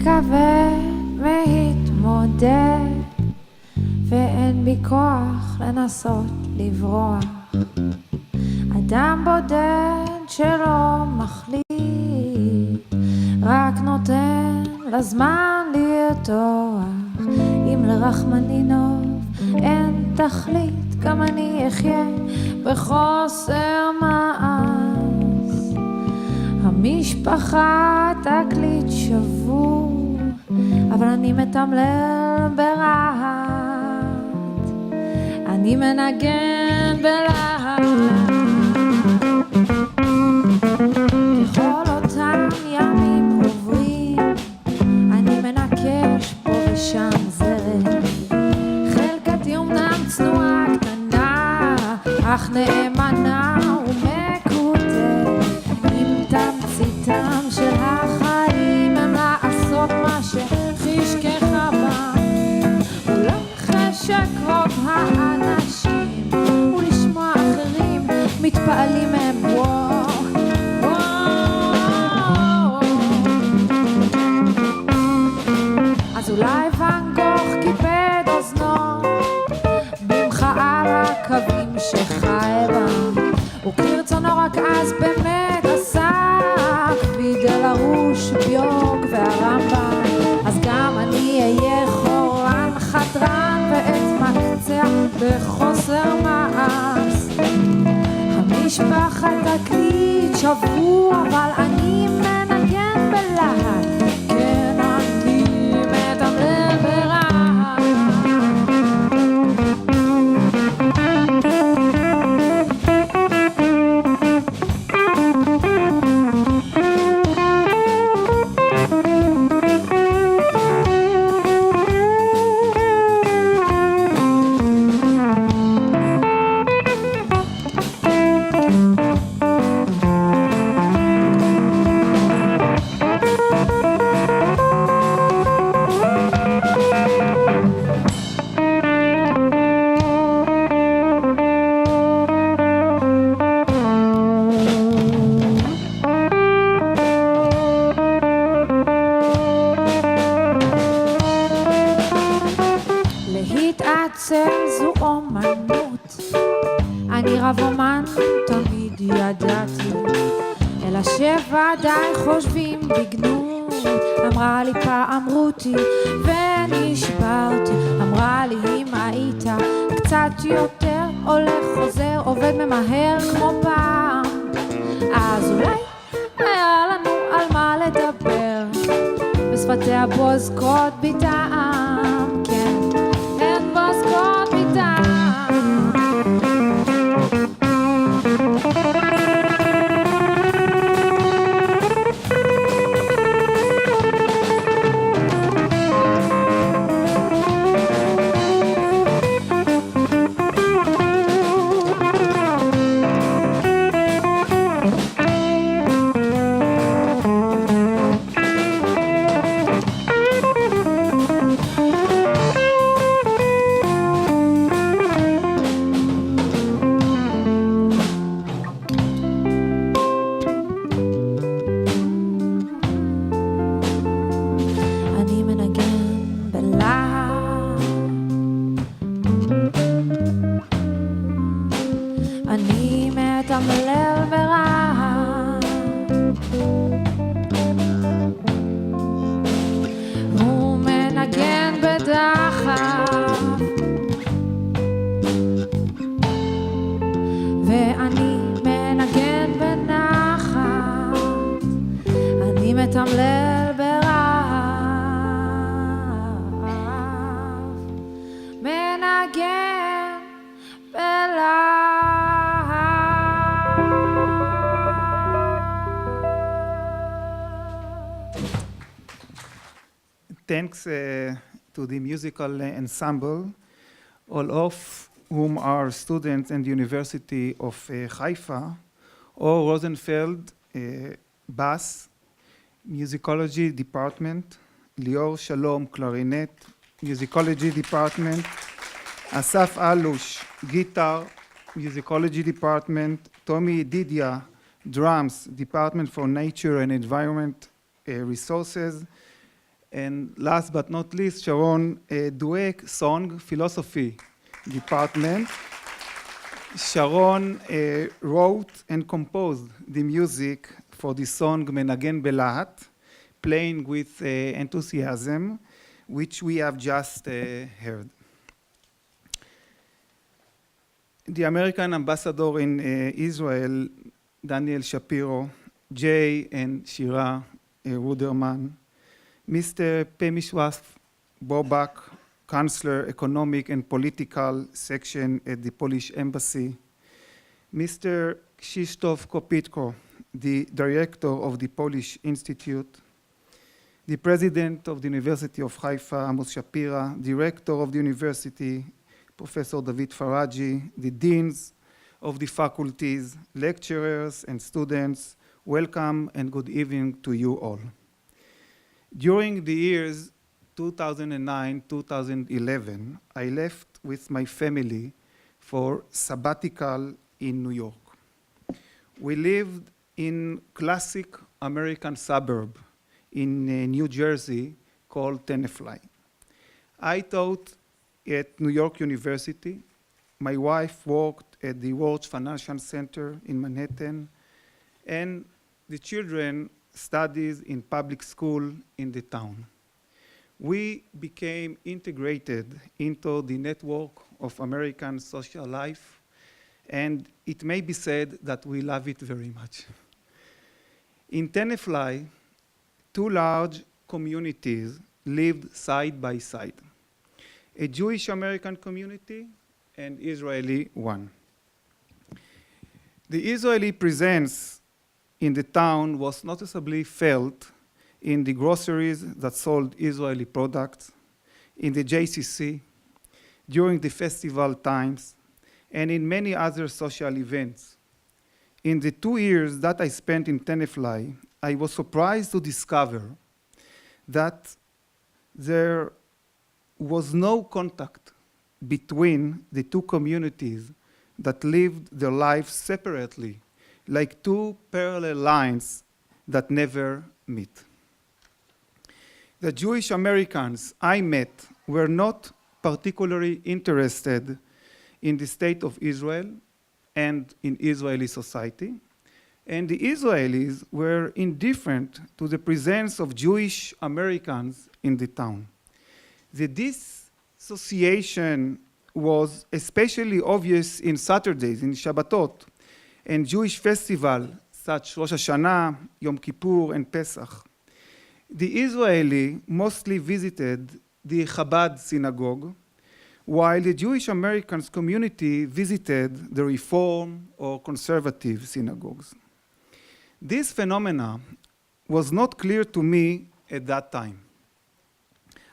כבד והתמודד, ואין בי כוח לנסות לברוח. אדם בודד שלא מחליט, רק נותן לזמן לרתוח. אם לרחמנינוב אין תכלית, גם אני אחיה בחוסר מעש. המשפחה תקליט שבור, אבל אני מתמלל ברהט, אני מנגן בלהט. ככל אותם ימים עוברים, אני מנקש פה ושם זרם. חלקתי אומנם צנועה קטנה, אך נאמנה ומקוטרת. עם תמציתם של החיים הם לעשות מה שחשקך בם, ולחשק רוב האנשים ולשמוע אחרים מתפעלים מהם. אז אולי ואן גוך קיפד אוזנו במחאה לקווים שחי בם, וכרצונו רק אז באמת עסק וידל הרוש ביוג והרמב"ם. אז גם אני אהיה חורן חתרן ואתמקצע בחוסר מעש. המשפחה תקליט שבוע, אבל אני מנגן בלהט. כן, אני מתמלל ברעש. זו אומנות, אני רב אומן תמיד ידעתי, אלא שוודאי חושבים בגנות. אמרה לי פעם רותי ונשברתי, אמרה לי אם היית קצת יותר הולך חוזר עובד ממהר כמו פעם, אז אולי היה לנו על מה לדבר. בשפתיה בוזקות בטעם, כן, הן בוזקות בטעם. Thanks to the musical ensemble, all of whom are students in the University of Haifa, or Rosenfeld, bass, musicology department, Lior Shalom, clarinet, musicology department, Asaf Alush, guitar, musicology department, Tommy Didia, drums, department for nature and environment resources, And last but not least, Sharon Dweck, Song Philosophy Department. Sharon wrote and composed the music for the song Menagen Belahat, playing with enthusiasm, which we have just heard. The American ambassador in Israel, Daniel Shapiro, Jay and Shira Rudderman, Mr. Pemishwas Bobak, Counselor Economic and Political Section at the Polish Embassy, Mr. Krzysztof Kopitko, the Director of the Polish Institute, the President of the University of Haifa, Amos Shapira, Director of the University, Professor David Faraji, the Deans of the faculties, lecturers and students, welcome and good evening to you all. During the years 2009-2011, I left with my family for sabbatical in New York. We lived in classic American suburb in New Jersey called Tenafly. I taught at New York University. My wife worked at the World Financial Center in Manhattan, and the children studied in public school in the town. We became integrated into the network of American social life, and it may be said that we love it very much. In Tenafly, two large communities lived side by side, a Jewish American community and Israeli one. The Israeli presence in the town was noticeably felt in the groceries that sold Israeli products, in the JCC, during the festival times, and in many other social events. In the 2 years that I spent in Tenafly, I was surprised to discover that there was no contact between the two communities that lived their lives separately, like two parallel lines that never meet. The Jewish Americans I met were not particularly interested in the state of Israel and in Israeli society, and the Israelis were indifferent to the presence of Jewish Americans in the town. The dissociation was especially obvious in Saturdays, in Shabbatot, and Jewish festivals such Rosh Hashanah, Yom Kippur, and Pesach. The Israeli mostly visited the Chabad synagogue, while the Jewish Americans community visited the Reform or conservative synagogues. This phenomena was not clear to me at that time.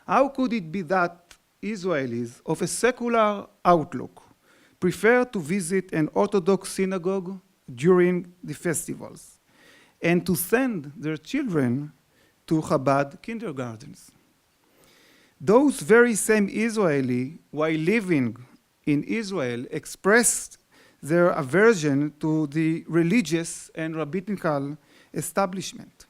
How could it be that Israelis of a secular outlook prefer to visit an Orthodox synagogue during the festivals and to send their children to Chabad kindergartens? Those very same Israelis, while living in Israel, expressed their aversion to the religious and rabbinical establishment.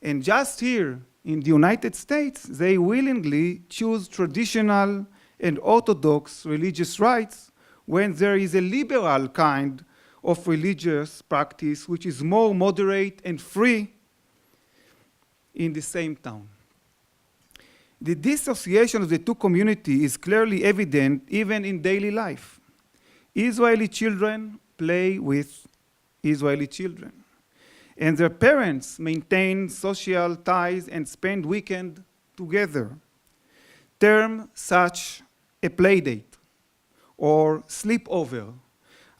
And just here in the United States, they willingly choose traditional and orthodox religious rites when there is a liberal kind of religious practice which is more moderate and free in the same town. The dissociation of the two communities is clearly evident even in daily life. Israeli children play with Israeli children, and their parents maintain social ties and spend weekend together. Terms such a play date or sleepover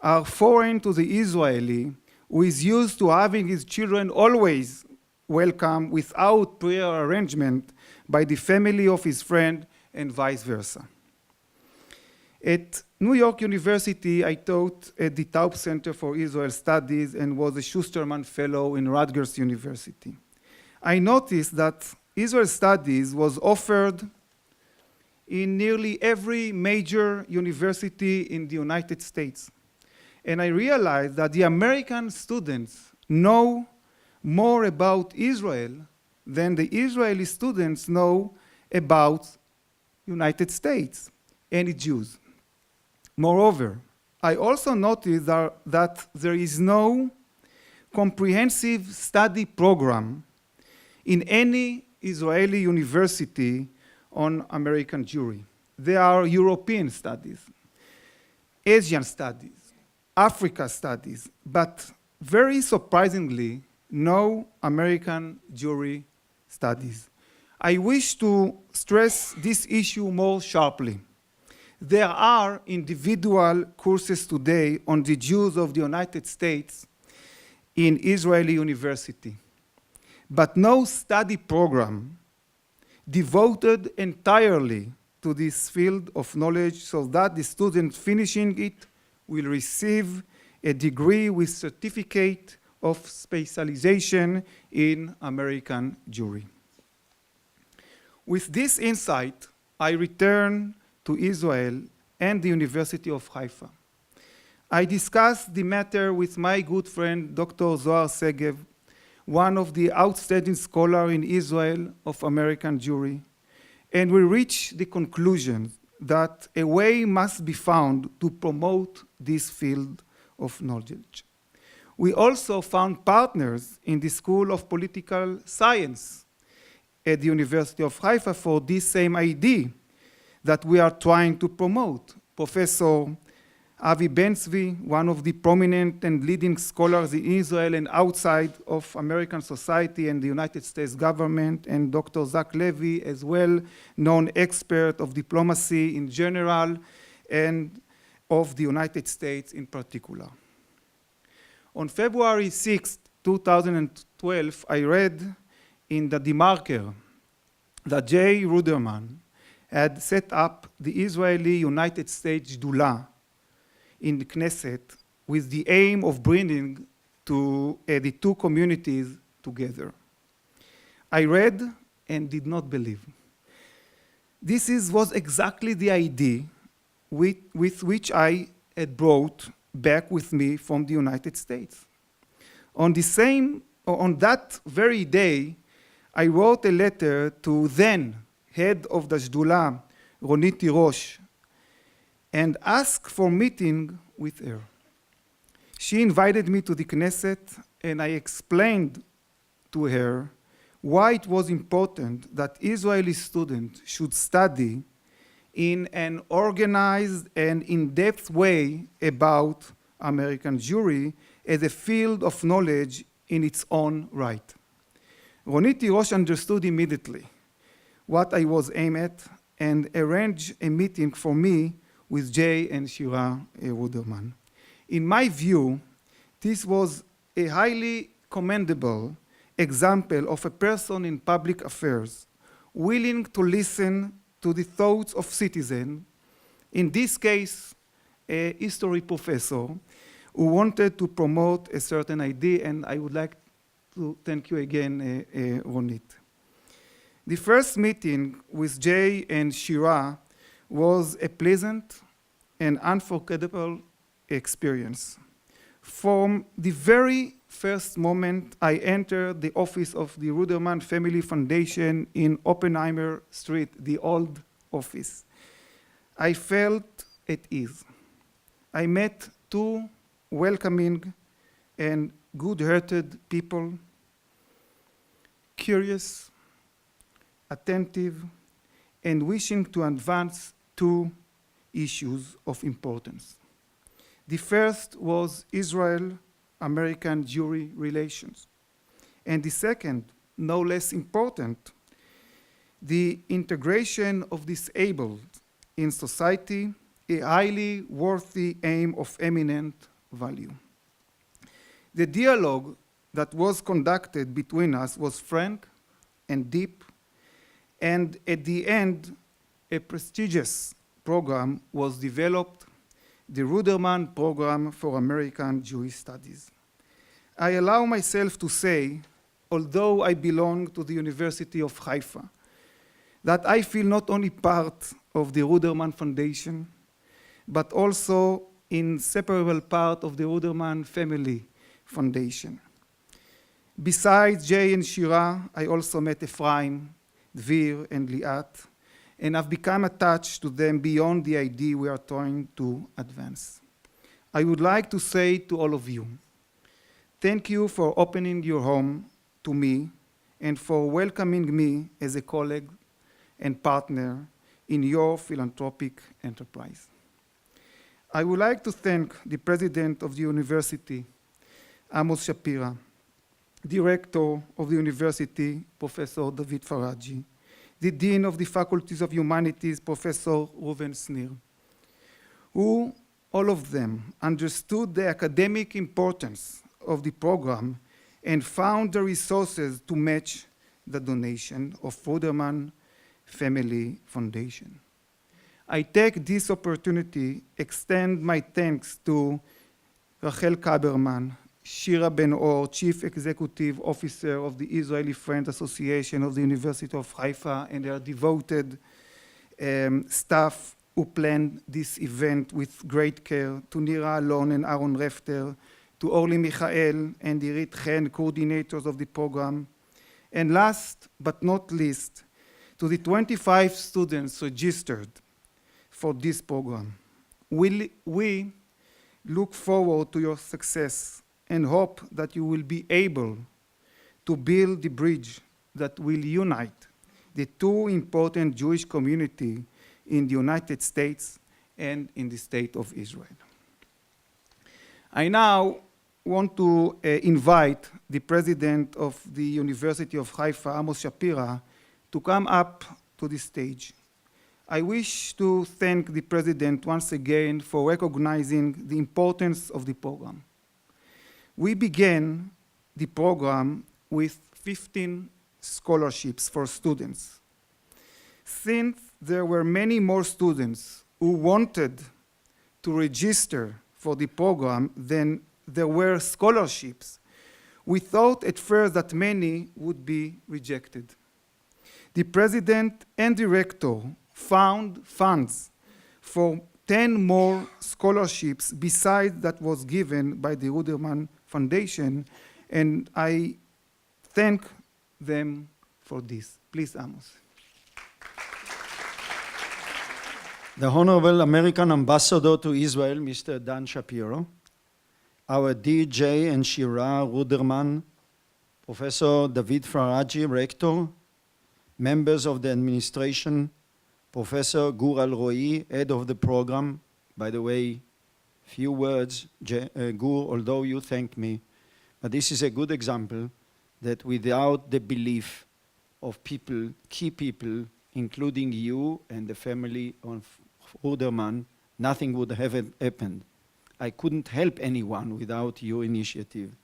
are foreign to the Israeli, who is used to having his children always welcome without prior arrangement by the family of his friend and vice versa. At New York University, I taught at the Taub Center for Israel Studies and was a Schusterman Fellow in Rutgers University. I noticed that Israel Studies was offered in nearly every major university in the United States. And I realized that the American students know more about Israel than the Israeli students know about United States and its Jews. Moreover, I also noticed that there is no comprehensive study program in any Israeli university on American Jewry. There are European studies, Asian studies, Africa studies, but very surprisingly, no American Jewry studies. I wish to stress this issue more sharply. There are individual courses today on the Jews of the United States in Israeli university, but no study program devoted entirely to this field of knowledge so that the student finishing it will receive a degree with certificate of specialization in American Jewry. With this insight, I return to Israel and the University of Haifa. I discussed the matter with my good friend, Dr. Zohar Segev, one of the outstanding scholars in Israel of American Jewry, and we reached the conclusion that a way must be found to promote this field of knowledge. We also found partners in the School of Political Science at the University of Haifa for this same idea that we are trying to promote. Professor Avi Ben-Zvi, one of the prominent and leading scholars in Israel and outside of American society and the United States government, and Dr. Zach Levy, as well-known expert of diplomacy in general and of the United States in particular. On February 6, 2012, I read in the DeMarker that J. Rudderman had set up the Israeli United States Dula in the Knesset with the aim of bringing the two communities together. I read and did not believe. This was exactly the idea with which I had brought back with me from the United States. On that very day, I wrote a letter to then head of the Shdula, Ronit Tirosh, and asked for meeting with her. She invited me to the Knesset, and I explained to her why it was important that Israeli students should study in an organized and in-depth way about American Jewry as a field of knowledge in its own right. Ronit Tirosh understood immediately what I was aimed at and arranged a meeting for me with Jay and Shira Rudderman. In my view, this was a highly commendable example of a person in public affairs willing to listen to the thoughts of citizens, in this case, a history professor who wanted to promote a certain idea, and I would like to thank you again, Ronit. The first meeting with Jay and Shira was a pleasant and unforgettable experience. From the very first moment I entered the office of the Rudderman Family Foundation in Oppenheimer Street, the old office, I felt at ease. I met two welcoming and good-hearted people, curious, attentive, and wishing to advance two issues of importance. The first was Israel-American Jewry relations. And the second, no less important, the integration of disabled in society, a highly worthy aim of eminent value. The dialogue that was conducted between us was frank and deep, and at the end, a prestigious program was developed, the Rudderman Program for American Jewish Studies. I allow myself to say, although I belong to the University of Haifa, that I feel not only part of the Rudderman Foundation, but also inseparable part of the Rudderman Family Foundation. Besides Jay and Shira, I also met Ephraim, Dvir, and Liat, and I've become attached to them beyond the idea we are trying to advance. I would like to say to all of you, thank you for opening your home to me and for welcoming me as a colleague and partner in your philanthropic enterprise. I would like to thank the president of the university, Amos Shapira, director of the university, Professor David Faraji, the dean of the faculties of humanities, Professor Reuven Snir, who all of them understood the academic importance of the program and found the resources to match the donation of Rudderman Family Foundation. I take this opportunity, extend my thanks to Rachel Kaberman, Shira Ben-Or, Chief Executive Officer of the Israeli Friends Association of the University of Haifa, and their devoted staff who planned this event with great care, to Nira Alon and Aaron Refter, to Orly Michael and Irit Chen, coordinators of the program, and last but not least, to the 25 students registered for this program. We look forward to your success and hope that you will be able to build the bridge that will unite the two important Jewish communities in the United States and in the state of Israel. I now want to invite the president of the University of Haifa, Amos Shapira, to come up to the stage. I wish to thank the president once again for recognizing the importance of the program. We began the program with 15 scholarships for students. Since there were many more students who wanted to register for the program than there were scholarships, we thought at first that many would be rejected. The president and director found funds for 10 more scholarships besides that was given by the Rudderman Foundation, and I thank them for this. Please, Amos. The Honorable American Ambassador to Israel, Mr. Dan Shapiro, our DJ and Shira Rudderman, Professor David Faraji, Rector, members of the administration, Professor Gur Alroi, head of the program. By the way, few words, Gur, although you thanked me, but this is a good example that without the belief of people, key people, including you and the family of Rudderman, nothing would have happened. I couldn't help anyone without your initiative.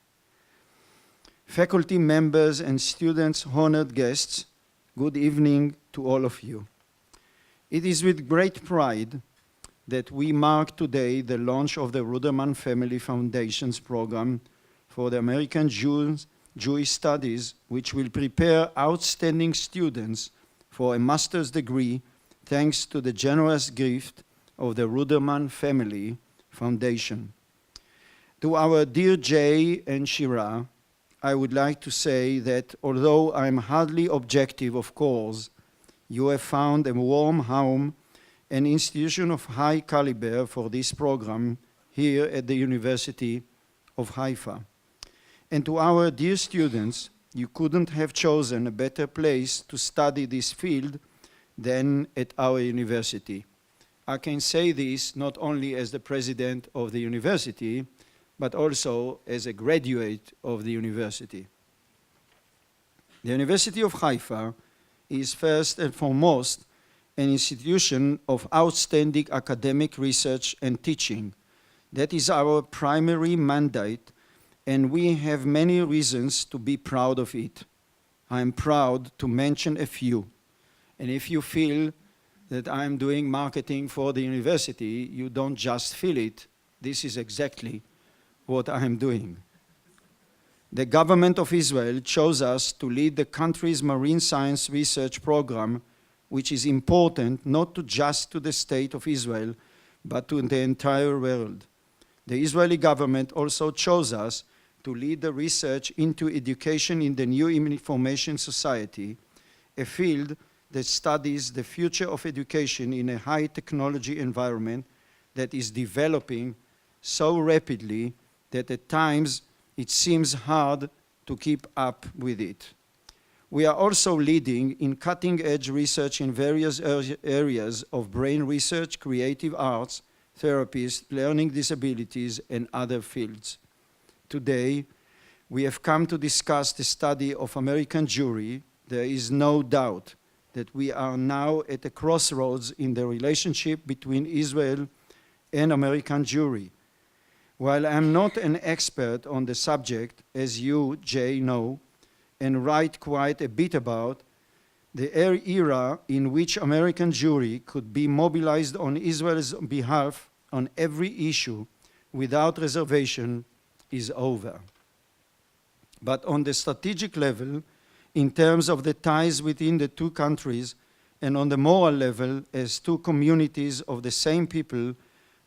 Faculty members and students, honored guests, good evening to all of you. It is with great pride that we mark today the launch of the Rudderman Family Foundation's program for the American Jewish Studies, which will prepare outstanding students for a master's degree thanks to the generous gift of the Rudderman Family Foundation. To our dear Jay and Shira, I would like to say that although I'm hardly objective, of course, you have found a warm home, an institution of high caliber for this program here at the University of Haifa. And to our dear students, you couldn't have chosen a better place to study this field than at our university. I can say this not only as the president of the university, but also as a graduate of the university. The University of Haifa is first and foremost an institution of outstanding academic research and teaching. That is our primary mandate, and we have many reasons to be proud of it. I am proud to mention a few. And if you feel that I'm doing marketing for the university, you don't just feel it. This is exactly what I'm doing. The government of Israel chose us to lead the country's marine science research program, which is important not just to the state of Israel, but to the entire world. The Israeli government also chose us to lead the research into education in the new information society, a field that studies the future of education in a high technology environment that is developing so rapidly that at times it seems hard to keep up with it. We are also leading in cutting-edge research in various areas of brain research, creative arts, therapies, learning disabilities, and other fields. Today, we have come to discuss the study of American Jewry. There is no doubt that we are now at a crossroads in the relationship between Israel and American Jewry. While I'm not an expert on the subject, as you, Jay, know, and write quite a bit about, the era in which American Jewry could be mobilized on Israel's behalf on every issue without reservation is over. But on the strategic level, in terms of the ties within the two countries, and on the moral level as two communities of the same people,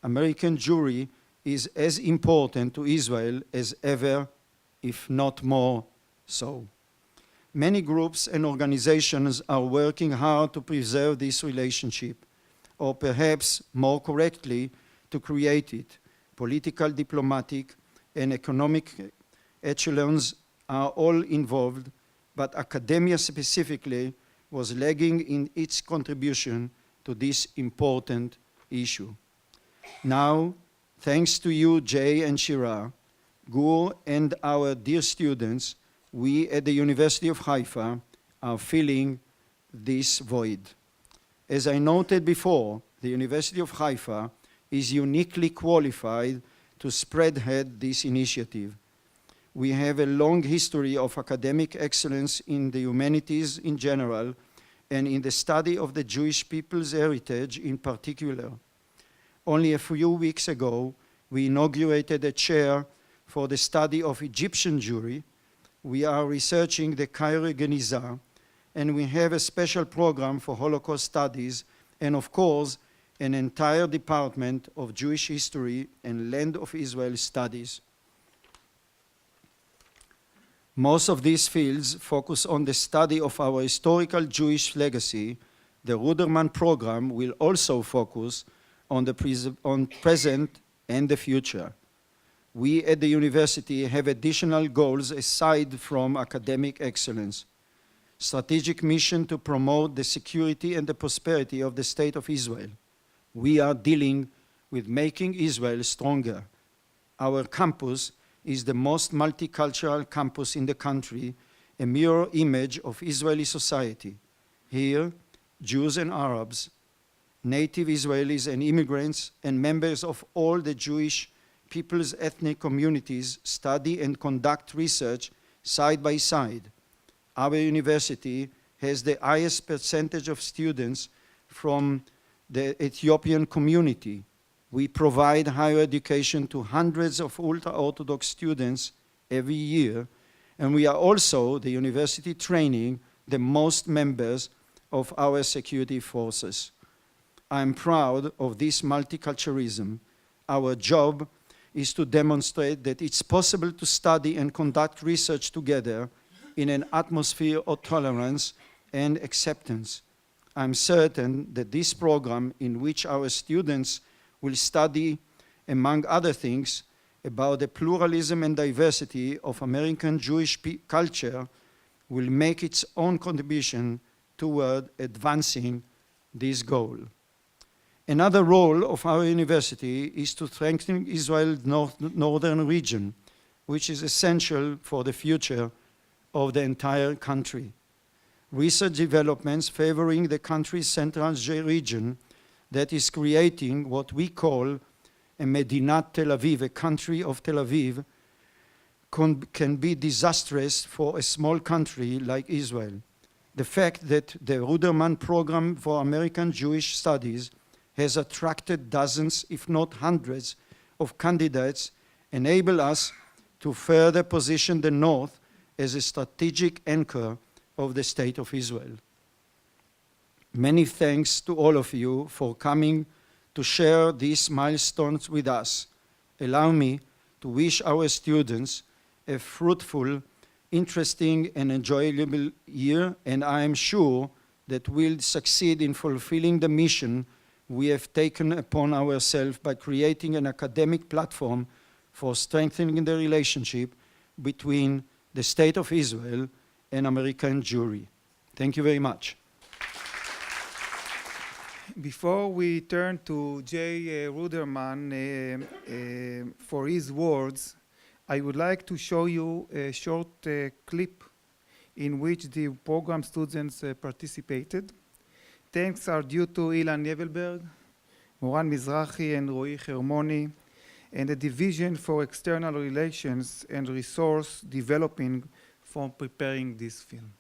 American Jewry is as important to Israel as ever, if not more so. Many groups and organizations are working hard to preserve this relationship, or perhaps more correctly, to create it. Political, diplomatic, and economic echelons are all involved, but academia specifically was lagging in its contribution to this important issue. Now, thanks to you, Jay and Shira, Gur, and our dear students, we at the University of Haifa are filling this void. As I noted before, the University of Haifa is uniquely qualified to spearhead this initiative. We have a long history of academic excellence in the humanities in general and in the study of the Jewish people's heritage in particular. Only a few weeks ago, we inaugurated a chair for the study of Egyptian Jewry. We are researching the Cairo Geniza, and we have a special program for Holocaust studies, and of course, an entire department of Jewish history and Land of Israel studies. Most of these fields focus on the study of our historical Jewish legacy. The Rudderman program will also focus on the present and the future. We at the university have additional goals aside from academic excellence. Strategic mission to promote the security and the prosperity of the State of Israel. We are dealing with making Israel stronger. Our campus is the most multicultural campus in the country, a mirror image of Israeli society. Here, Jews and Arabs, native Israelis and immigrants, and members of all the Jewish people's ethnic communities study and conduct research side by side. Our university has the highest percentage of students from the Ethiopian community. We provide higher education to hundreds of ultra-Orthodox students every year, and we are also, the university, training the most members of our security forces. I am proud of this multiculturalism. Our job is to demonstrate that it's possible to study and conduct research together in an atmosphere of tolerance and acceptance. I'm certain that this program, in which our students will study, among other things, about the pluralism and diversity of American Jewish culture, will make its own contribution toward advancing this goal. Another role of our university is to strengthen Israel's northern region, which is essential for the future of the entire country. Research developments favoring the country's central region that is creating what we call a Medinat Tel Aviv, a country of Tel Aviv, can be disastrous for a small country like Israel. The fact that the Rudderman program for American Jewish studies has attracted dozens, if not hundreds, of candidates enable us to further position the North as a strategic anchor of the State of Israel. Many thanks to all of you for coming to share these milestones with us. Allow me to wish our students a fruitful, interesting, and enjoyable year, and I am sure that we'll succeed in fulfilling the mission we have taken upon ourselves by creating an academic platform for strengthening the relationship between the State of Israel and American Jewry. Thank you very much. Before we turn to Jay Rudderman for his words, I would like to show you a short clip in which the program students participated. Thanks are due to Ilan Yevelberg, Moran Mizrahi, and Roy Hermoni, and the Division for External Relations and Resource Developing for preparing this film.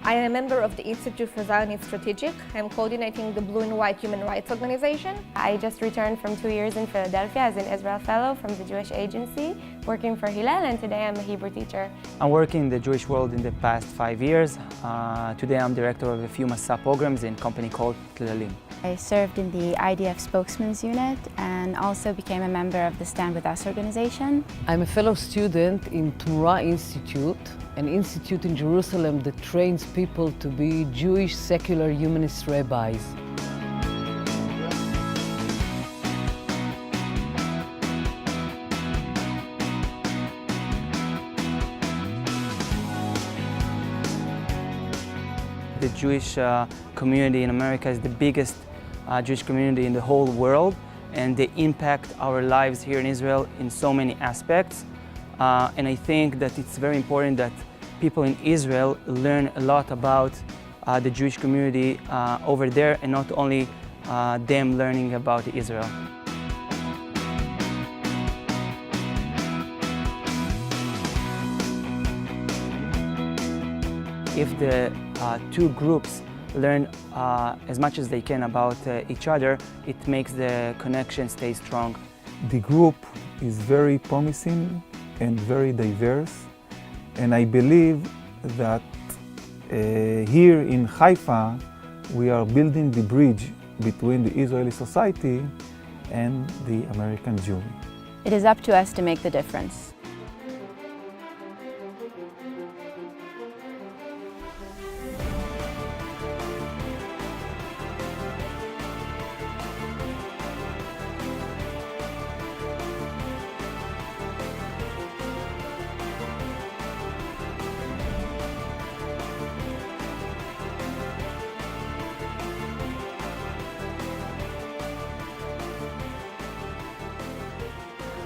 I am a member of the Institute for Zionist Strategic. I'm coordinating the Blue and White Human Rights Organization. I just returned from 2 years in Philadelphia as an Israel Fellow from the Jewish Agency, working for Hillel, and today I'm a Hebrew teacher. I'm working in the Jewish world in the past 5 years. Today I'm director of a few Masa programs in a company called Lennon. I served in the IDF Spokesman's Unit and also became a member of the Stand With Us organization. I'm a fellow student in Torah Institute, an institute in Jerusalem that trains people to be Jewish secular humanist rabbis. The Jewish community in America is the biggest Jewish community in the whole world, and they impact our lives here in Israel in so many aspects. And I think that it's very important that people in Israel learn a lot about the Jewish community over there, and not only them learning about Israel. If the two groups learn as much as they can about each other, it makes the connection stay strong. The group is very promising and very diverse, and I believe that here in Haifa we are building the bridge between the Israeli society and the American Jewry. It is up to us to make the difference.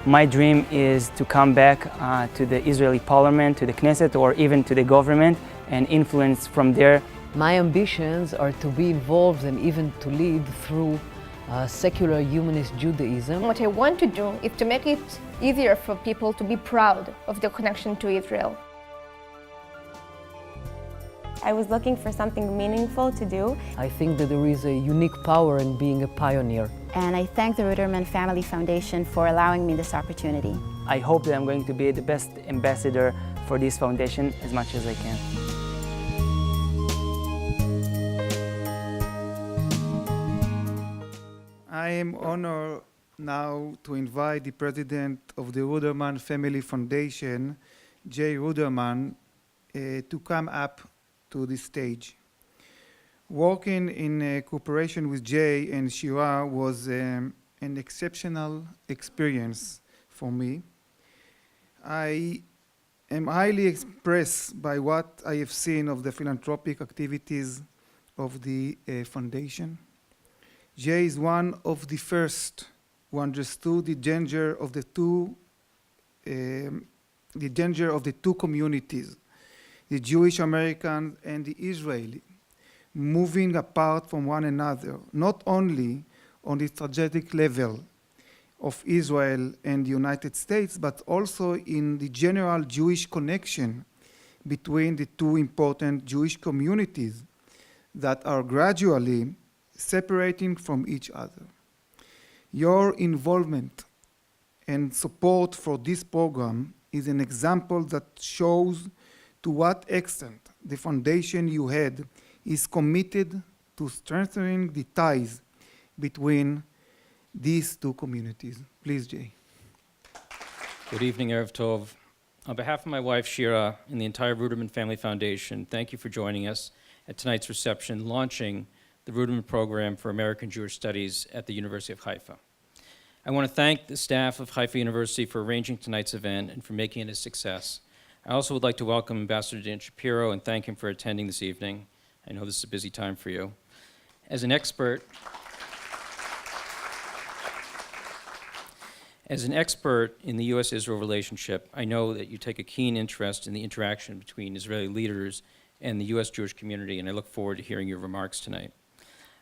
My dream is to come back to the Israeli parliament, to the Knesset, or even to the government, and influence from there. My ambitions are to be involved and even to lead through secular humanist Judaism. What I want to do is to make it easier for people to be proud of their connection to Israel. I was looking for something meaningful to do, I think that there is a unique power in being a pioneer. and I thank the Rudderman Family Foundation for allowing me this opportunity. I hope that I'm going to be the best ambassador for this foundation as much as I can. I am honored now to invite the president of the Rudderman Family Foundation, Jay Rudderman, to come up to the stage. Working in cooperation with Jay and Shira was an exceptional experience for me. I am highly impressed by what I have seen of the philanthropic activities of the foundation. Jay is one of the first who understood the danger of the two communities, the Jewish American and the Israeli, moving apart from one another, not only on the strategic level of Israel and the United States, but also in the general Jewish connection between the two important Jewish communities that are gradually separating from each other. Your involvement and support for this program is an example that shows to what extent the foundation you had is committed to strengthening the ties between these two communities. Please, Jay. Good evening, Erev Tov. On behalf of my wife, Shira, and the entire Rudderman Family Foundation, thank you for joining us at tonight's reception launching the Rudderman Program for American Jewish Studies at the University of Haifa. I want to thank the staff of Haifa University for arranging tonight's event and for making it a success. I also would like to welcome Ambassador Dan Shapiro and thank him for attending this evening. I know this is a busy time for you. As an expert in the U.S.-Israel relationship, I know that you take a keen interest in the interaction between Israeli leaders and the U.S. Jewish community, and I look forward to hearing your remarks tonight.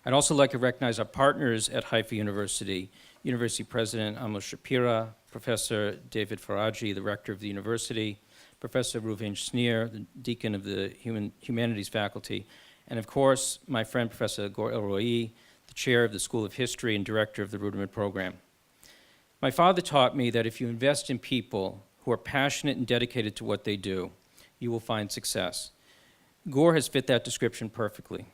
I'd also like to recognize our partners at Haifa University, University President Amos Shapira, Professor David Faraji, the Rector of the University, Professor Reuven Schneer, the Deacon of the Humanities Faculty, and of course, my friend Professor Gor Elroi, the Chair of the School of History and Director of the Rudderman Program. My father taught me that if you invest in people who are passionate and dedicated to what they do, you will find success. Gor has fit that description perfectly.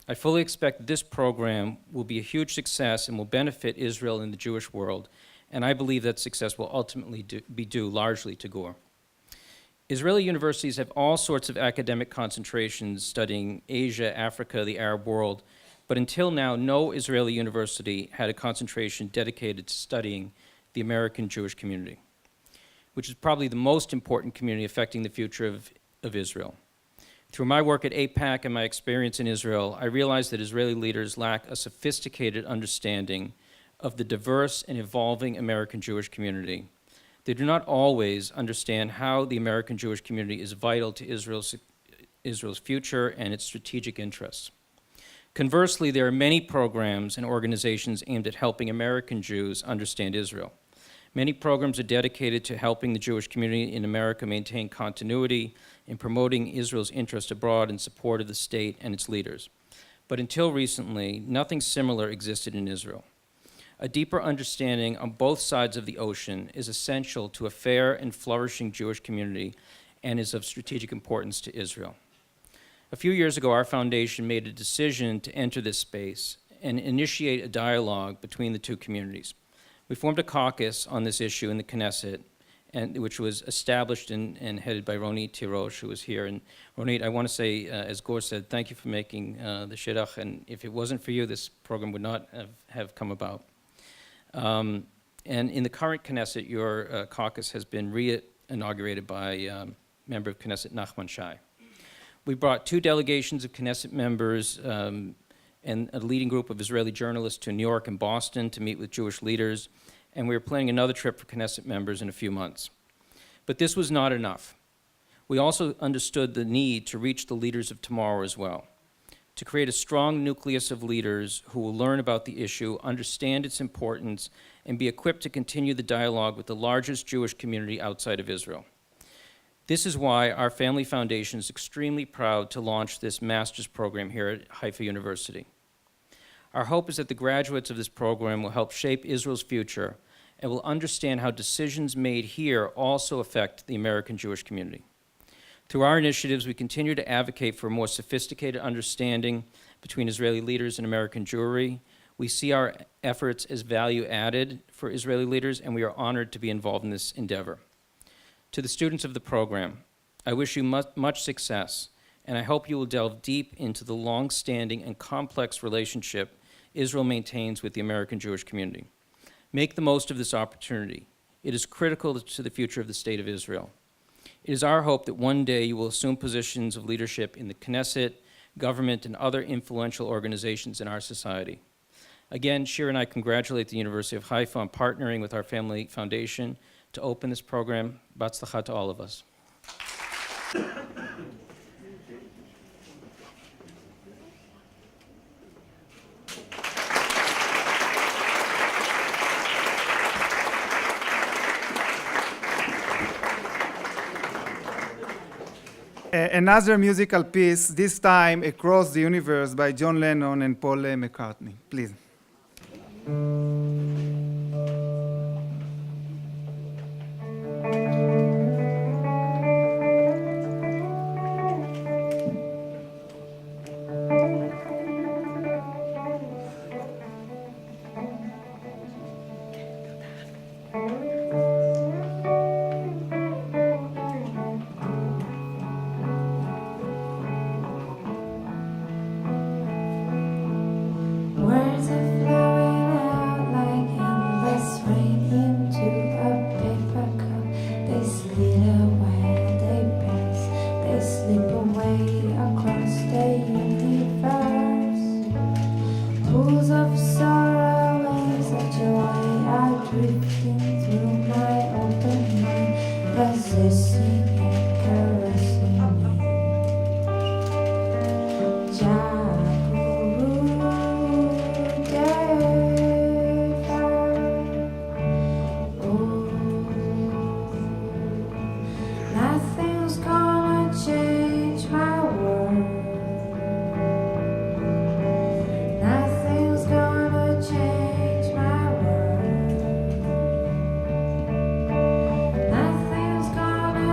I fully expect that this program will be a huge success and will benefit Israel and the Jewish world, and I believe that success will ultimately be due largely to Gor. Israeli universities have all sorts of academic concentrations studying Asia, Africa, the Arab world, but until now, no Israeli university had a concentration dedicated to studying the American Jewish community, which is probably the most important community affecting the future of Israel. Through my work at AIPAC and my experience in Israel, I realized that Israeli leaders lack a sophisticated understanding of the diverse and evolving American Jewish community. They do not always understand how the American Jewish community is vital to Israel's future and its strategic interests. Conversely, there are many programs and organizations aimed at helping American Jews understand Israel. Many programs are dedicated to helping the Jewish community in America maintain continuity in promoting Israel's interest abroad in support of the state and its leaders. But until recently, nothing similar existed in Israel. A deeper understanding on both sides of the ocean is essential to a fair and flourishing Jewish community and is of strategic importance to Israel. A few years ago, our foundation made a decision to enter this space and initiate a dialogue between the two communities. We formed a caucus on this issue in the Knesset, which was established and headed by Ronit Tirosh, who was here. And Ronit, I want to say, as Gor said, thank you for making the shidduch, and if it wasn't for you, this program would not have come about. And in the current Knesset, your caucus has been re-inaugurated by member of Knesset Nachman Shai. We brought 2 delegations of Knesset members and a leading group of Israeli journalists to New York and Boston to meet with Jewish leaders, and we are planning another trip for Knesset members in a few months. But this was not enough. We also understood the need to reach the leaders of tomorrow as well, to create a strong nucleus of leaders who will learn about the issue, understand its importance, and be equipped to continue the dialogue with the largest Jewish community outside of Israel. This is why our Family Foundation is extremely proud to launch this master's program here at Haifa University. Our hope is that the graduates of this program will help shape Israel's future and will understand how decisions made here also affect the American Jewish community. Through our initiatives, we continue to advocate for a more sophisticated understanding between Israeli leaders and American Jewry. We see our efforts as value added for Israeli leaders, and we are honored to be involved in this endeavor. To the students of the program, I wish you much success, and I hope you will delve deep into the long-standing and complex relationship Israel maintains with the American Jewish community. Make the most of this opportunity. It is critical to the future of the State of Israel. It is our hope that one day you will assume positions of leadership in the Knesset, government, and other influential organizations in our society. Again, Shira and I congratulate the University of Haifa on partnering with our Family Foundation to open this program. Batzlacha to all of us. Another musical piece, this time Across the Universe by John Lennon and Paul McCartney. Please. Words are flowing out like endless rain into a paper cup. They slid away, they pass, they slip away across the universe. Pools of sorrow, waves of joy are drifting through my open mind, possessing and caressing me. Nothing's gonna change my world. Nothing's gonna change my world. Nothing's gonna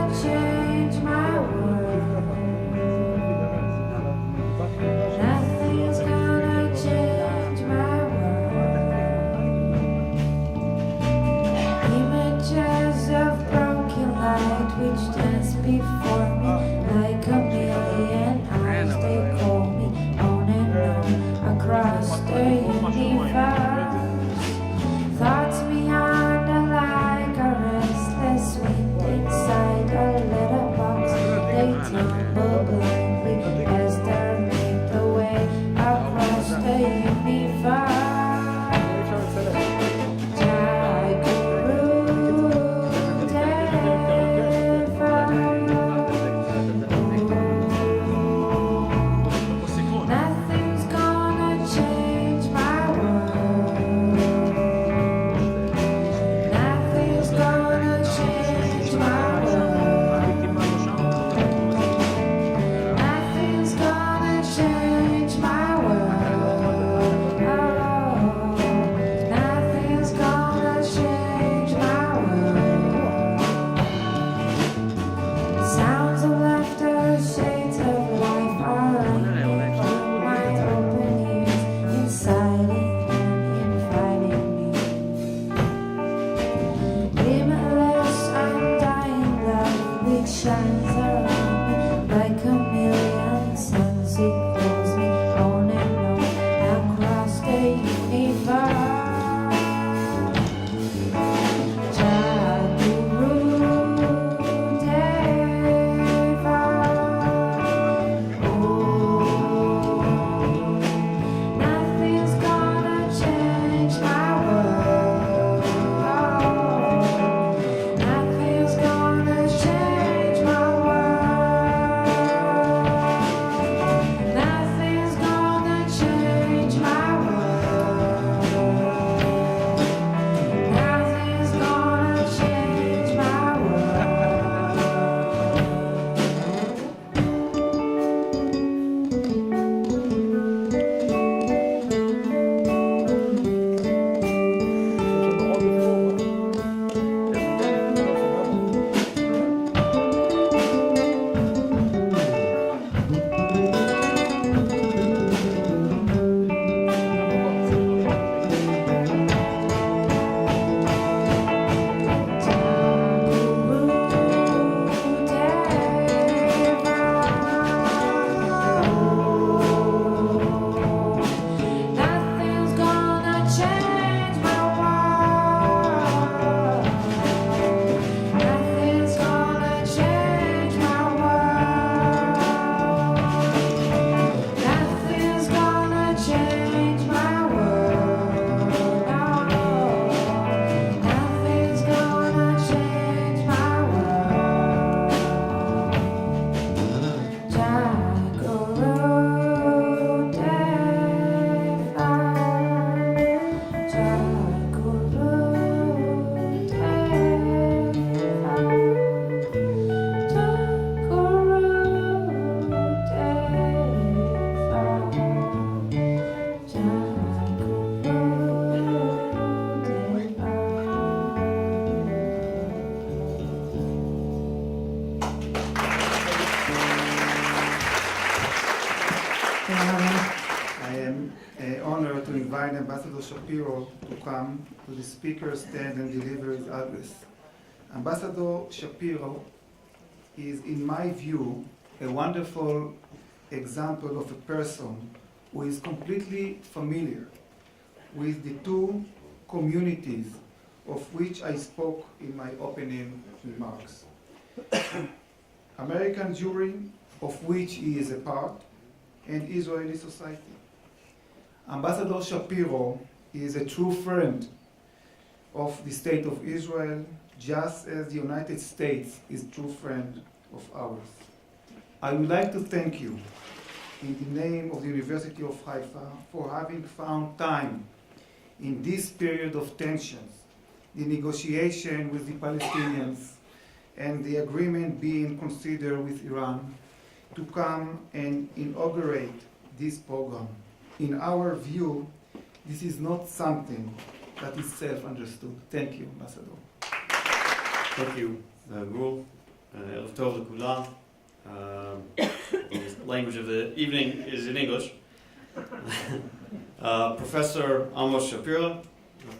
invite Ambassador Shapiro to come to the speaker stand and deliver his address. Ambassador Shapiro is, in my view, a wonderful example of a person who is completely familiar with the two communities of which I spoke in my opening remarks. American Jewry, of which he is a part, and Israeli society. Ambassador Shapiro is a true friend of the State of Israel, just as the United States is a true friend of ours. I would like to thank you in the name of the University of Haifa for having found time in this period of tensions, the negotiation with the Palestinians and the agreement being considered with Iran, to come and inaugurate this program. In our view, this is not something that is self-understood. Thank you, Ambassador. Thank you, Gul. Erev Tov לכולם. The language of the evening is in English. Professor Amos Shapiro,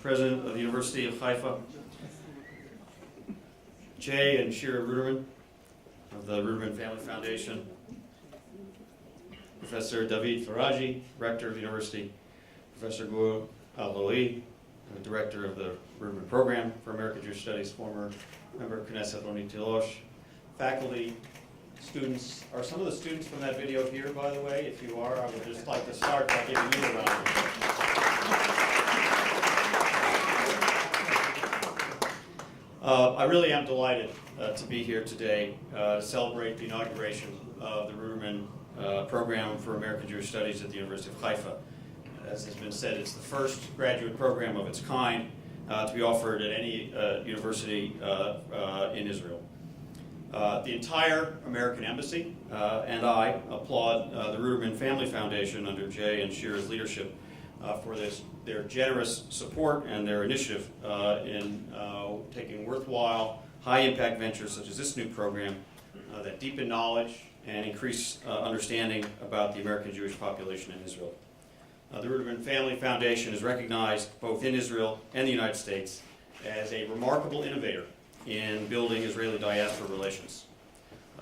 President of the University of Haifa. Jay and Shira Rudderman of the Rudderman Family Foundation. Professor David Faraji, Rector of the University. Professor Gur Al-Roi, Director of the Rudderman Program for American Jewish Studies, former member of Knesset Roni Tilosh. Faculty, students. Are some of the students from that video here, by the way? If you are, I would just like to start by giving you a round of applause. I really am delighted to be here today to celebrate the inauguration of the Rudderman Program for American Jewish Studies at the University of Haifa. As has been said, it's the first graduate program of its kind to be offered at any university in Israel. The entire American Embassy and I applaud the Rudderman Family Foundation under Jay and Shira's leadership for their generous support and their initiative in taking worthwhile, high-impact ventures such as this new program that deepen knowledge and increase understanding about the American Jewish population in Israel. The Rudderman Family Foundation is recognized both in Israel and the United States as a remarkable innovator in building Israeli diaspora relations.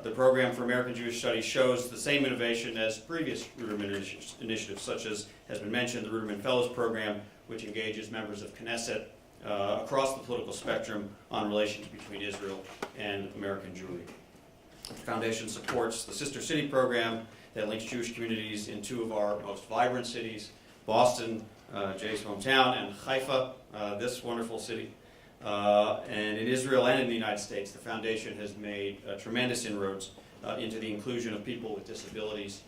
The Program for American Jewish Studies shows the same innovation as previous Rudderman initiatives, such as has been mentioned, the Rudderman Fellows Program, which engages members of Knesset across the political spectrum on relations between Israel and American Jewry. The Foundation supports the Sister City Program that links Jewish communities in two of our most vibrant cities, Boston, Jay's hometown, and Haifa, this wonderful city. And in Israel and in the United States, the Foundation has made tremendous inroads into the inclusion of people with disabilities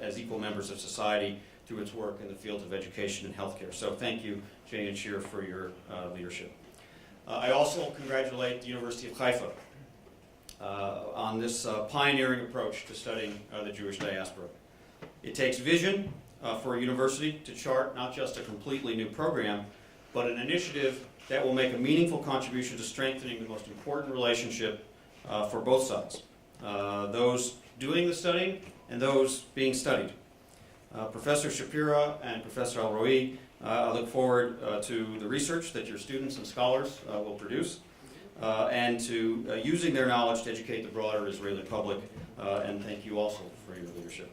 as equal members of society through its work in the fields of education and healthcare. So thank you, Jay and Shira, for your leadership. I also congratulate the University of Haifa on this pioneering approach to studying the Jewish diaspora. It takes vision for a university to chart not just a completely new program, but an initiative that will make a meaningful contribution to strengthening the most important relationship for both sides, those doing the studying and those being studied. Professor Shapiro and Professor Al-Roi, I look forward to the research that your students and scholars will produce and to using their knowledge to educate the broader Israeli public, and thank you also for your leadership.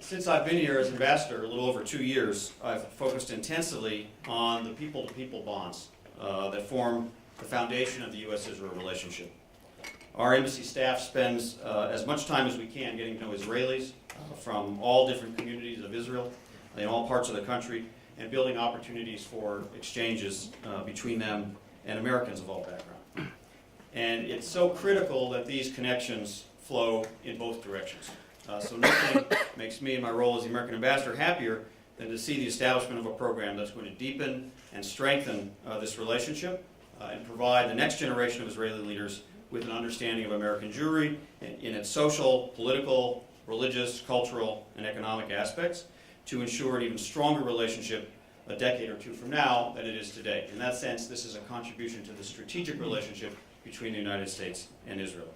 Since I've been here as ambassador a little over 2 years, I've focused intensively on the people-to-people bonds that form the foundation of the U.S.-Israel relationship. Our embassy staff spends as much time as we can getting to know Israelis from all different communities of Israel in all parts of the country and building opportunities for exchanges between them and Americans of all backgrounds. And it's so critical that these connections flow in both directions. So nothing makes me in my role as the American ambassador happier than to see the establishment of a program that's going to deepen and strengthen this relationship and provide the next generation of Israeli leaders with an understanding of American Jewry in its social, political, religious, cultural, and economic aspects to ensure an even stronger relationship a decade or two from now than it is today. In that sense, this is a contribution to the strategic relationship between the United States and Israel.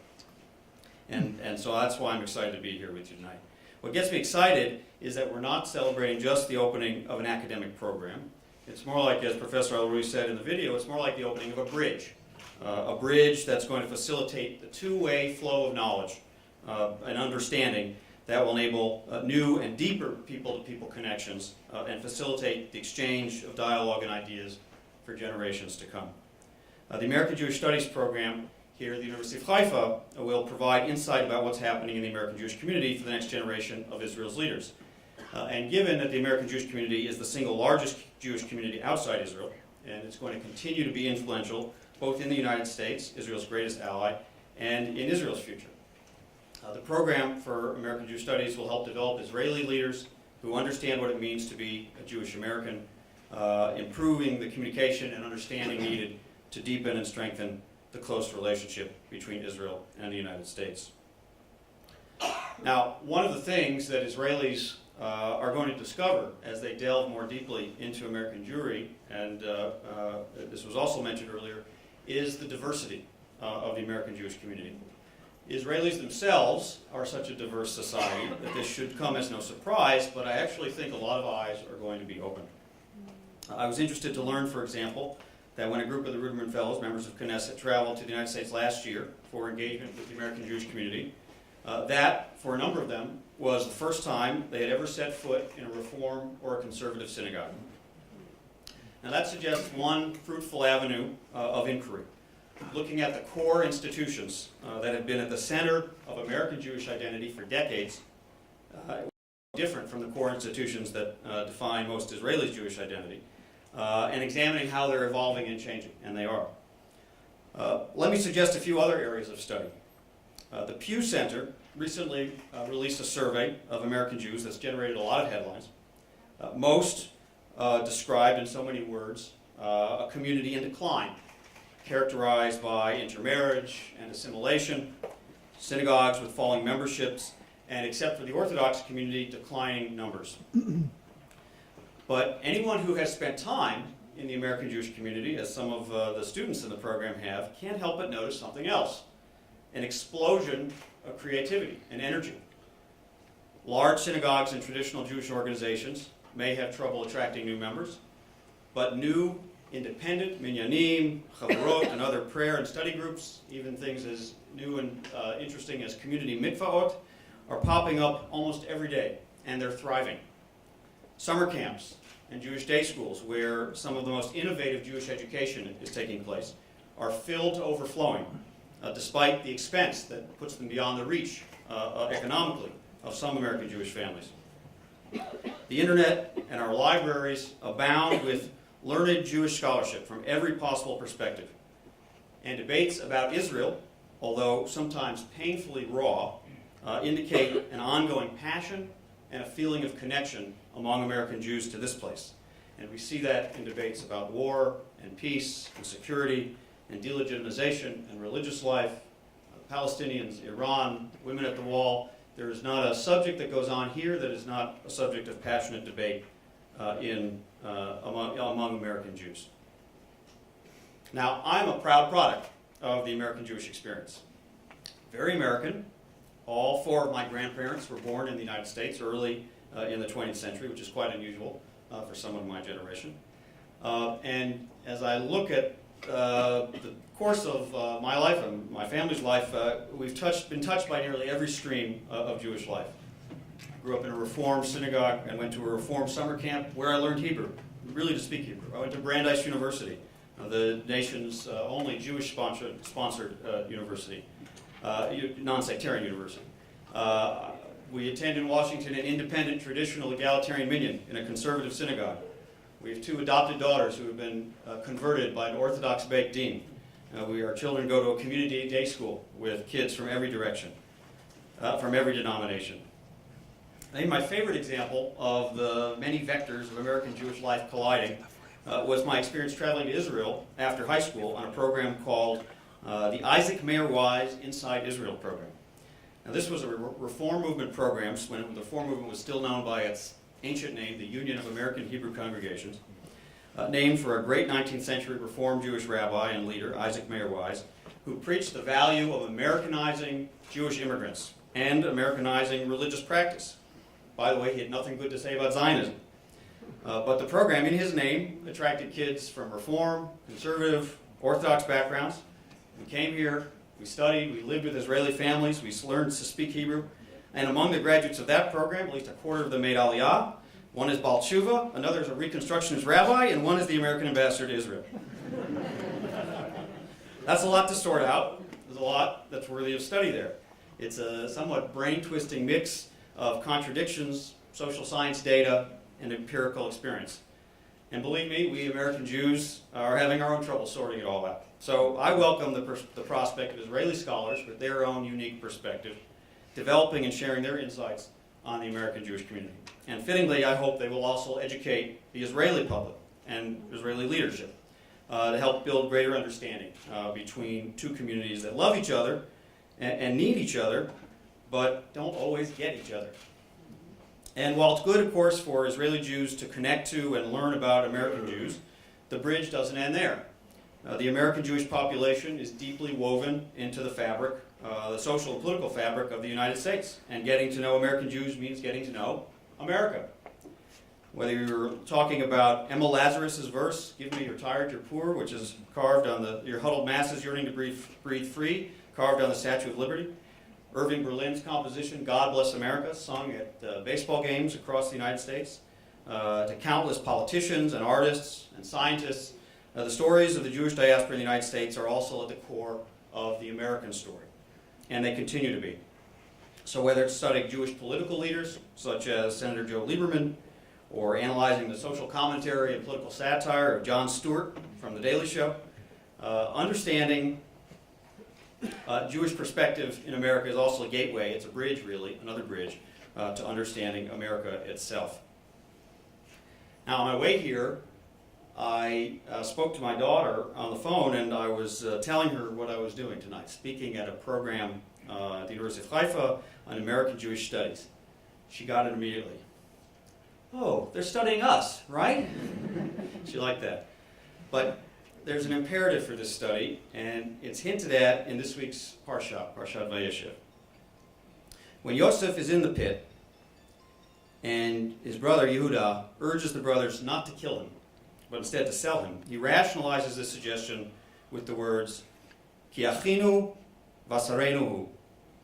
And so that's why I'm excited to be here with you tonight. What gets me excited is that we're not celebrating just the opening of an academic program. It's more like, as Professor Al-Rui said in the video, it's more like the opening of a bridge that's going to facilitate the two-way flow of knowledge and understanding that will enable new and deeper people-to-people connections and facilitate the exchange of dialogue and ideas for generations to come. The American Jewish Studies program here at the University of Haifa will provide insight about what's happening in the American Jewish community for the next generation of Israel's leaders. And given that the American Jewish community is the single largest Jewish community outside Israel, and it's going to continue to be influential both in the United States, Israel's greatest ally, and in Israel's future. The program for American Jewish Studies will help develop Israeli leaders who understand what it means to be a Jewish American, improving the communication and understanding needed to deepen and strengthen the close relationship between Israel and the United States. Now, one of the things that Israelis are going to discover as they delve more deeply into American Jewry, and this was also mentioned earlier, is the diversity of the American Jewish community. Israelis themselves are such a diverse society that this should come as no surprise, but I actually think a lot of eyes are going to be opened. I was interested to learn, for example, that when a group of the Rudderman Fellows, members of Knesset, traveled to the United States last year for engagement with the American Jewish community, that, for a number of them, was the first time they had ever set foot in a Reform or a conservative synagogue. Now that suggests one fruitful avenue of inquiry, looking at the core institutions that have been at the center of American Jewish identity for decades, different from the core institutions that define most Israelis' Jewish identity, and examining how they're evolving and changing, and they are. Let me suggest a few other areas of study. The Pew Center recently released a survey of American Jews that's generated a lot of headlines. Most described in so many words a community in decline, characterized by intermarriage and assimilation, synagogues with falling memberships, and except for the Orthodox community, declining numbers. But anyone who has spent time in the American Jewish community, as some of the students in the program have, can't help but notice something else: an explosion of creativity and energy. Large synagogues and traditional Jewish organizations may have trouble attracting new members, but new independent minyanim, chavarot, and other prayer and study groups, even things as new and interesting as community mikvaot, are popping up almost every day, and they're thriving. Summer camps and Jewish day schools, where some of the most innovative Jewish education is taking place, are filled to overflowing, despite the expense that puts them beyond the reach economically of some American Jewish families. The internet and our libraries abound with learned Jewish scholarship from every possible perspective. And debates about Israel, although sometimes painfully raw, indicate an ongoing passion and a feeling of connection among American Jews to this place. And we see that in debates about war and peace and security and delegitimization and religious life, Palestinians, Iran, women at the wall. There is not a subject that goes on here that is not a subject of passionate debate among American Jews. Now, I'm a proud product of the American Jewish experience. Very American. All four of my grandparents were born in the United States early in the 20th century, which is quite unusual for someone of my generation. And as I look at the course of my life and my family's life, we've been touched by nearly every stream of Jewish life. I grew up in a Reform synagogue and went to a Reform summer camp where I learned Hebrew, really to speak Hebrew. I went to Brandeis University, the nation's only Jewish-sponsored university, non-sectarian university. We attend in Washington an independent, traditional, egalitarian minyan in a conservative synagogue. We have two adopted daughters who have been converted by an Orthodox Beit Din. Our children go to a community day school with kids from every direction, from every denomination. I think my favorite example of the many vectors of American Jewish life colliding was my experience traveling to Israel after high school on a program called the Isaac Mayer Wise Inside Israel program. Now, this was a Reform Movement program when the Reform Movement was still known by its ancient name, the Union of American Hebrew Congregations, named for a great 19th century Reform Jewish rabbi and leader, Isaac Mayer Wise, who preached the value of Americanizing Jewish immigrants and Americanizing religious practice By the way, he had nothing good to say about Zionism. But the program, in his name, attracted kids from Reform, conservative, Orthodox backgrounds. We came here, we studied, we lived with Israeli families, we learned to speak Hebrew. And among the graduates of that program, at least a quarter of them made Aliyah. One is Baal Tshuva, another is a Reconstructionist rabbi, and one is the American ambassador to Israel. That's a lot to sort out. There's a lot that's worthy of study there. It's a somewhat brain-twisting mix of contradictions, social science data, and empirical experience. And believe me, we American Jews are having our own trouble sorting it all out. So I welcome the prospect of Israeli scholars with their own unique perspective, developing and sharing their insights on the American Jewish community. And fittingly, I hope they will also educate the Israeli public and Israeli leadership to help build greater understanding between two communities that love each other and need each other, but don't always get each other. And while it's good, of course, for Israeli Jews to connect to and learn about American Jews, the bridge doesn't end there. The American Jewish population is deeply woven into the fabric, the social and political fabric of the United States. And getting to know American Jews means getting to know America. Whether you're talking about Emma Lazarus's verse, "Give me, you're tired, you're poor," which is carved on your huddled masses yearning to breathe free, carved on the Statue of Liberty. Irving Berlin's composition, "God Bless America," sung at baseball games across the United States. To countless politicians and artists and scientists, the stories of the Jewish diaspora in the United States are also at the core of the American story, and they continue to be. So whether it's studying Jewish political leaders, such as Senator Joe Lieberman, or analyzing the social commentary and political satire of Jon Stewart from The Daily Show, understanding Jewish perspective in America is also a gateway. It's a bridge, really, another bridge, to understanding America itself. Now, on my way here, I spoke to my daughter on the phone, and I was telling her what I was doing tonight, speaking at a program at the University of Haifa on American Jewish Studies. She got it immediately. "Oh, they're studying us, right?" She liked that. But there's an imperative for this study, and it's hinted at in this week's Parshat Vayeshev. When Yosef is in the pit, and his brother Yehuda urges the brothers not to kill him, but instead to sell him, he rationalizes this suggestion with the words, "Ki achinu v'sareinu,"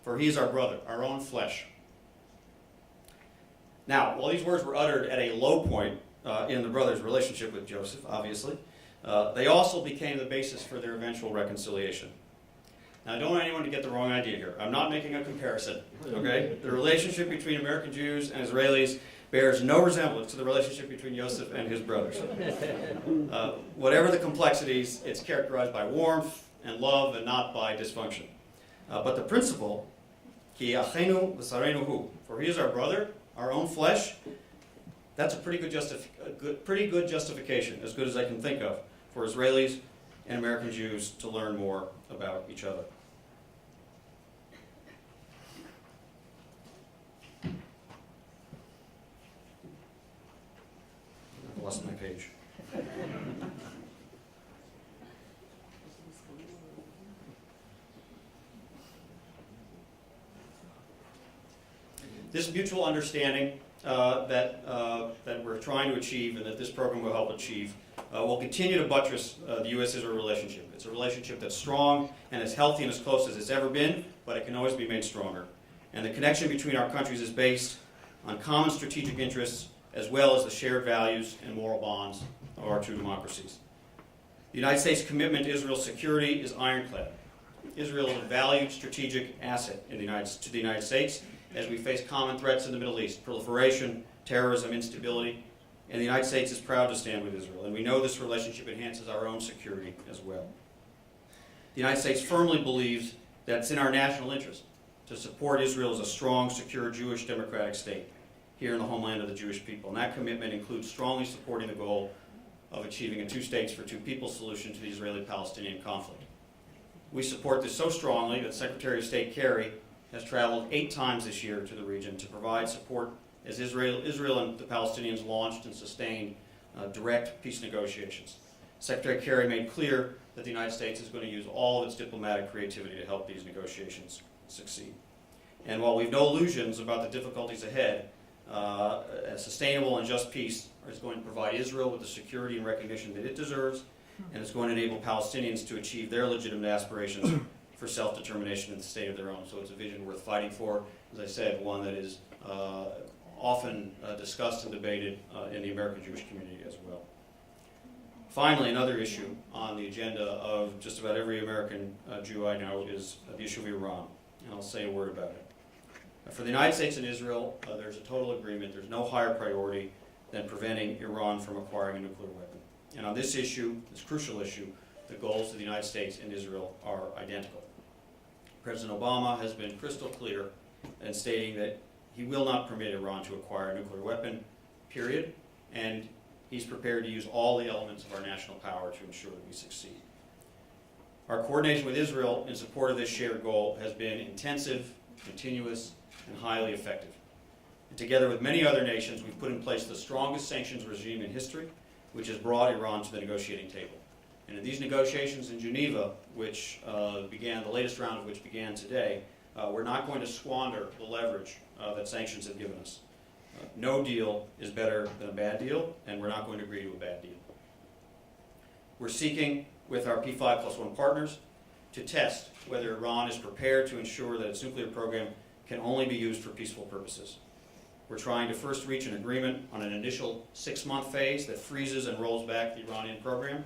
for he is our brother, our own flesh. Now, while these words were uttered at a low point in the brothers' relationship with Joseph, obviously, they also became the basis for their eventual reconciliation. Now, I don't want anyone to get the wrong idea here. I'm not making a comparison, okay? The relationship between American Jews and Israelis bears no resemblance to the relationship between Joseph and his brothers. Whatever the complexities, it's characterized by warmth and love and not by dysfunction. But the principle, "Ki achenu v'sareinu hu," for he is our brother, our own flesh, that's a pretty good justification, as good as I can think of, for Israelis and American Jews to learn more about each other. I've lost my page. This mutual understanding that we're trying to achieve and that this program will help achieve will continue to buttress the U.S.-Israel relationship. It's a relationship that's strong and as healthy and as close as it's ever been, but it can always be made stronger. And the connection between our countries is based on common strategic interests as well as the shared values and moral bonds of our two democracies. The United States' commitment to Israel's security is ironclad. Israel is a valued strategic asset to the United States as we face common threats in the Middle East, proliferation, terrorism, instability, and the United States is proud to stand with Israel, and we know this relationship enhances our own security as well. The United States firmly believes that it's in our national interest to support Israel as a strong, secure, Jewish democratic state here in the homeland of the Jewish people, and that commitment includes strongly supporting the goal of achieving a two-states for two-people solution to the Israeli-Palestinian conflict. We support this so strongly that Secretary of State Kerry has traveled 8 times this year to the region to provide support as Israel and the Palestinians launched and sustained direct peace negotiations. Secretary Kerry made clear that the United States is going to use all of its diplomatic creativity to help these negotiations succeed. And while we've no illusions about the difficulties ahead, a sustainable and just peace is going to provide Israel with the security and recognition that it deserves, and it's going to enable Palestinians to achieve their legitimate aspirations for self-determination in the state of their own. So it's a vision worth fighting for. As I said, one that is often discussed and debated in the American Jewish community as well. Finally, another issue on the agenda of just about every American Jew I know is the issue of Iran, and I'll say a word about it. For the United States and Israel, there's a total agreement. There's no higher priority than preventing Iran from acquiring a nuclear weapon. And on this issue, this crucial issue, the goals of the United States and Israel are identical. President Obama has been crystal clear in stating that he will not permit Iran to acquire a nuclear weapon, period, and he's prepared to use all the elements of our national power to ensure that we succeed. Our coordination with Israel in support of this shared goal has been intensive, continuous, and highly effective. And together with many other nations, we've put in place the strongest sanctions regime in history, which has brought Iran to the negotiating table. And in these negotiations in Geneva, which the latest round of which began today, we're not going to squander the leverage that sanctions have given us. No deal is better than a bad deal, and we're not going to agree to a bad deal. We're seeking, with our P5+1 partners, to test whether Iran is prepared to ensure that its nuclear program can only be used for peaceful purposes. We're trying to first reach an agreement on an initial 6-month phase that freezes and rolls back the Iranian program.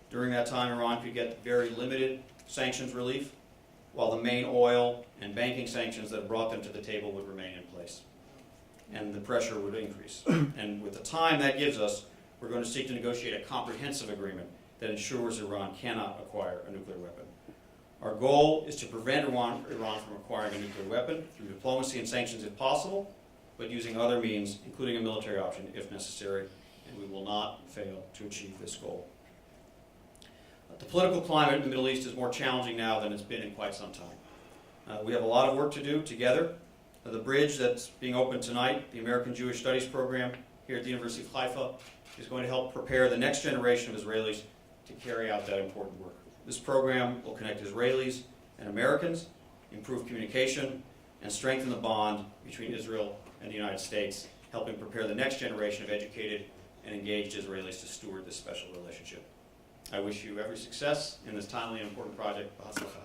During that time, Iran could get very limited sanctions relief, while the main oil and banking sanctions that have brought them to the table would remain in place. And the pressure would increase. And with the time that gives us, we're going to seek to negotiate a comprehensive agreement that ensures Iran cannot acquire a nuclear weapon. Our goal is to prevent Iran from acquiring a nuclear weapon through diplomacy and sanctions if possible, but using other means, including a military option if necessary, and we will not fail to achieve this goal. The political climate in the Middle East is more challenging now than it's been in quite some time. We have a lot of work to do together. The bridge that's being opened tonight, the American Jewish Studies program here at the University of Haifa, is going to help prepare the next generation of Israelis to carry out that important work. This program will connect Israelis and Americans, improve communication, and strengthen the bond between Israel and the United States, helping prepare the next generation of educated and engaged Israelis to steward this special relationship. I wish you every success in this timely and important project. B'hatzlacha.